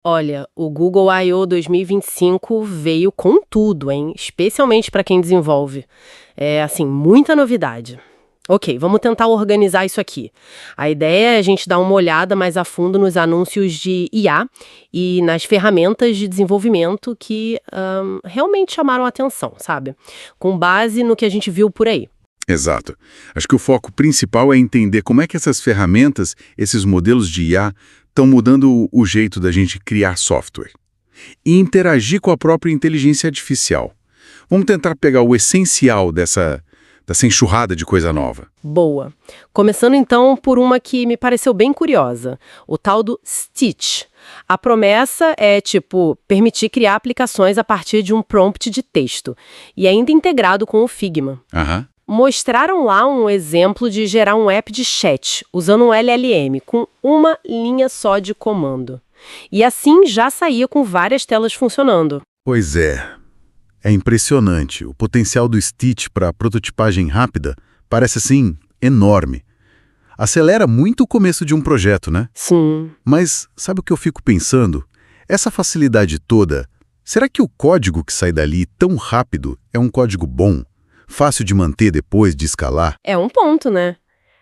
Olha, o Google I/O 2025 veio com tudo, hein? Especialmente para quem desenvolve. É, assim, muita novidade. Ok, vamos tentar organizar isso aqui. A ideia é a gente dar uma olhada mais a fundo nos anúncios de IA e nas ferramentas de desenvolvimento que realmente chamaram a atenção, sabe? Com base no que a gente viu por aí. Exato. Acho que o foco principal é entender como é que essas ferramentas, esses modelos de IA, estão mudando o jeito da gente criar software e interagir com a própria inteligência artificial. Vamos tentar pegar o essencial dessa enxurrada de coisa nova. Boa. Começando então por uma que me pareceu bem curiosa, o tal do Stitch. A promessa é, permitir criar aplicações a partir de um prompt de texto, e ainda integrado com o Figma. Aham. Mostraram lá um exemplo de gerar um app de chat, usando um LLM, com uma linha só de comando. E assim já saía com várias telas funcionando. Pois é. É impressionante. O potencial do Stitch para prototipagem rápida parece, assim, enorme. Acelera muito o começo de um projeto, né? Sim. Mas sabe o que eu fico pensando? Essa facilidade toda, será que o código que sai dali tão rápido é um código bom? Fácil de manter depois de escalar? É um ponto, né?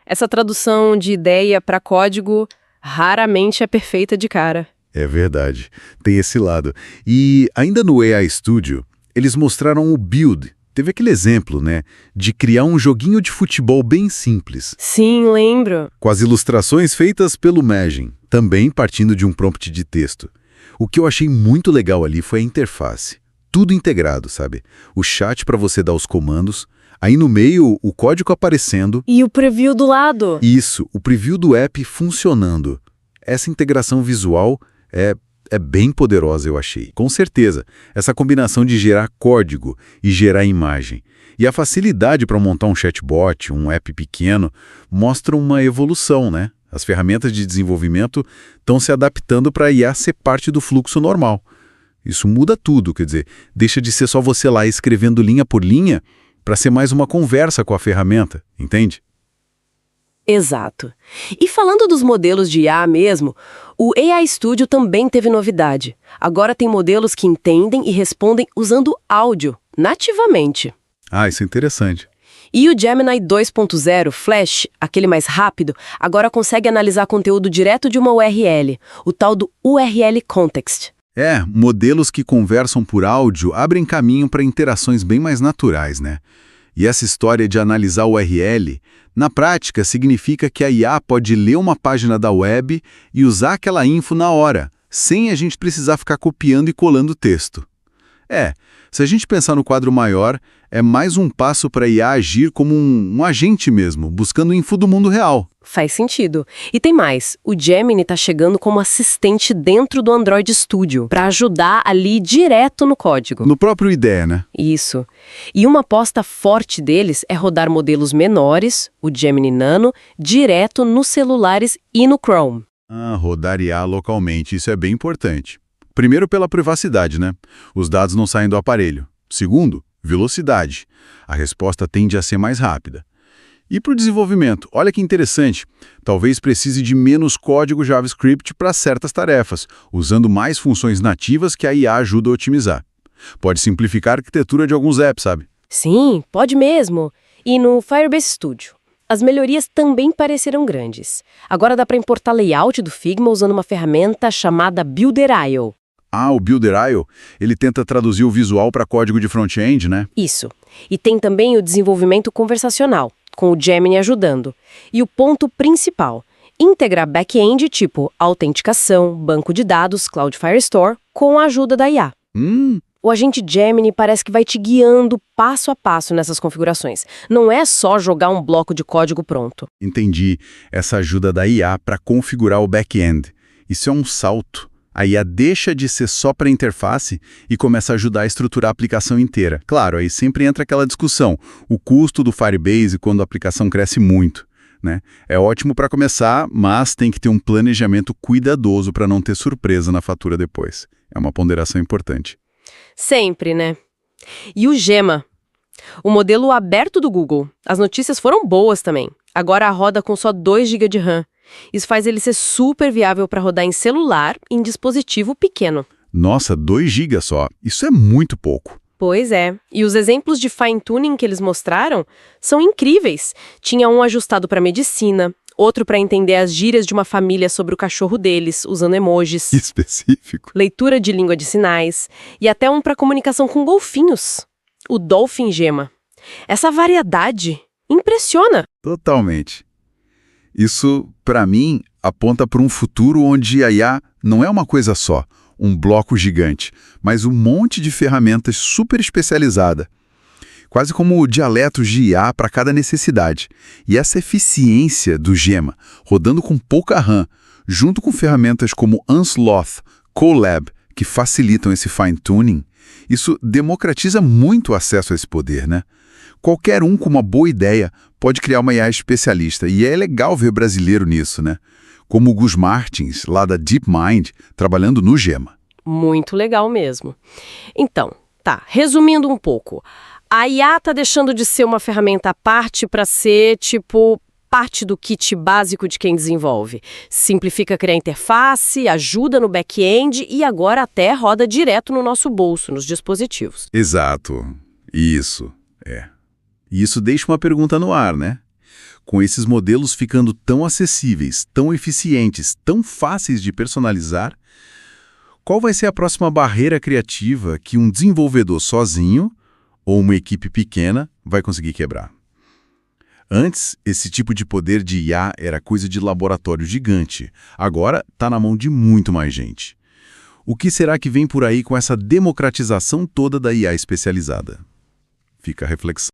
Essa tradução de ideia para código raramente é perfeita de cara. É verdade, tem esse lado. E ainda no AI Studio, eles mostraram o Build. Teve aquele exemplo, né, de criar um joguinho de futebol bem simples, Sim, lembro. com as ilustrações feitas pelo Magin, também partindo de um prompt de texto. O que eu achei muito legal ali foi a interface. Tudo integrado, sabe? O chat para você dar os comandos, aí no meio o código aparecendo. E o preview do lado? Isso, o preview do app funcionando. Essa integração visual é bem poderosa, eu achei. Com certeza, essa combinação de gerar código e gerar imagem. E a facilidade para montar um chatbot, um app pequeno, mostra uma evolução, né? As ferramentas de desenvolvimento estão se adaptando para a IA ser parte do fluxo normal. Isso muda tudo, quer dizer, deixa de ser só você lá escrevendo linha por linha para ser mais uma conversa com a ferramenta, entende? Exato. E falando dos modelos de IA mesmo, o AI Studio também teve novidade. Agora tem modelos que entendem e respondem usando áudio, nativamente. Ah, isso é interessante. E o Gemini 2.0 Flash, aquele mais rápido, agora consegue analisar conteúdo direto de uma URL, o tal do URL Context. Modelos que conversam por áudio abrem caminho para interações bem mais naturais, né? E essa história de analisar o URL, na prática, significa que a IA pode ler uma página da web e usar aquela info na hora, sem a gente precisar ficar copiando e colando o texto. Se a gente pensar no quadro maior, é mais um passo para a IA agir como um agente mesmo, buscando info do mundo real. Faz sentido. E tem mais, o Gemini está chegando como assistente dentro do Android Studio, para ajudar ali direto no código. No próprio IDE, né? Isso. E uma aposta forte deles é rodar modelos menores, o Gemini Nano, direto nos celulares e no Chrome. Rodar IA localmente, isso é bem importante. Primeiro, pela privacidade, né? Os dados não saem do aparelho. Segundo, velocidade. A resposta tende a ser mais rápida. E para o desenvolvimento, olha que interessante, talvez precise de menos código JavaScript para certas tarefas, usando mais funções nativas que a IA ajuda a otimizar. Pode simplificar a arquitetura de alguns apps, sabe? Sim, pode mesmo. E no Firebase Studio? As melhorias também pareceram grandes. Agora dá para importar layout do Figma usando uma ferramenta chamada Builder.io. O Builder.io, ele tenta traduzir o visual para código de front-end, né? Isso. E tem também o desenvolvimento conversacional, com o Gemini ajudando. E o ponto principal, integrar back-end tipo autenticação, banco de dados, Cloud Firestore, com a ajuda da IA. O agente Gemini parece que vai te guiando passo a passo nessas configurações. Não é só jogar um bloco de código pronto. Entendi. Essa ajuda da IA para configurar o back-end. Isso é um salto. A IA deixa de ser só para a interface e começa a ajudar a estruturar a aplicação inteira. Claro, aí sempre entra aquela discussão, o custo do Firebase quando a aplicação cresce muito, né? É ótimo para começar, mas tem que ter um planejamento cuidadoso para não ter surpresa na fatura depois. É uma ponderação importante. Sempre, né? E o Gemma, o modelo aberto do Google. As notícias foram boas também. Agora roda com só 2 GB de RAM. Isso faz ele ser super viável para rodar em celular e em dispositivo pequeno. Nossa, 2 GB só. Isso é muito pouco. Pois é. E os exemplos de fine-tuning que eles mostraram são incríveis. Tinha um ajustado para medicina, outro para entender as gírias de uma família sobre o cachorro deles, usando emojis. Específico. Leitura de língua de sinais e até um para comunicação com golfinhos. O Dolphin Gema. Essa variedade impressiona. Totalmente. Isso, para mim, aponta para um futuro onde a IA não é uma coisa só, um bloco gigante, mas um monte de ferramentas super especializadas. Quase como dialetos de IA para cada necessidade. E essa eficiência do Gema, rodando com pouca RAM, junto com ferramentas como Unsloth, Colab, que facilitam esse fine-tuning, isso democratiza muito o acesso a esse poder, né? Qualquer um com uma boa ideia pode criar uma IA especialista, e é legal ver brasileiro nisso, né? Como o Gus Martins, lá da DeepMind, trabalhando no Gema. Muito legal mesmo. Então, tá, resumindo um pouco, a IA tá deixando de ser uma ferramenta à parte para ser, tipo, parte do kit básico de quem desenvolve. Simplifica criar interface, ajuda no back-end e agora até roda direto no nosso bolso, nos dispositivos. Exato. Isso. E isso deixa uma pergunta no ar, né? Com esses modelos ficando tão acessíveis, tão eficientes, tão fáceis de personalizar, qual vai ser a próxima barreira criativa que um desenvolvedor sozinho ou uma equipe pequena vai conseguir quebrar? Antes, esse tipo de poder de IA era coisa de laboratório gigante. Agora, está na mão de muito mais gente. O que será que vem por aí com essa democratização toda da IA especializada? Fica a reflexão.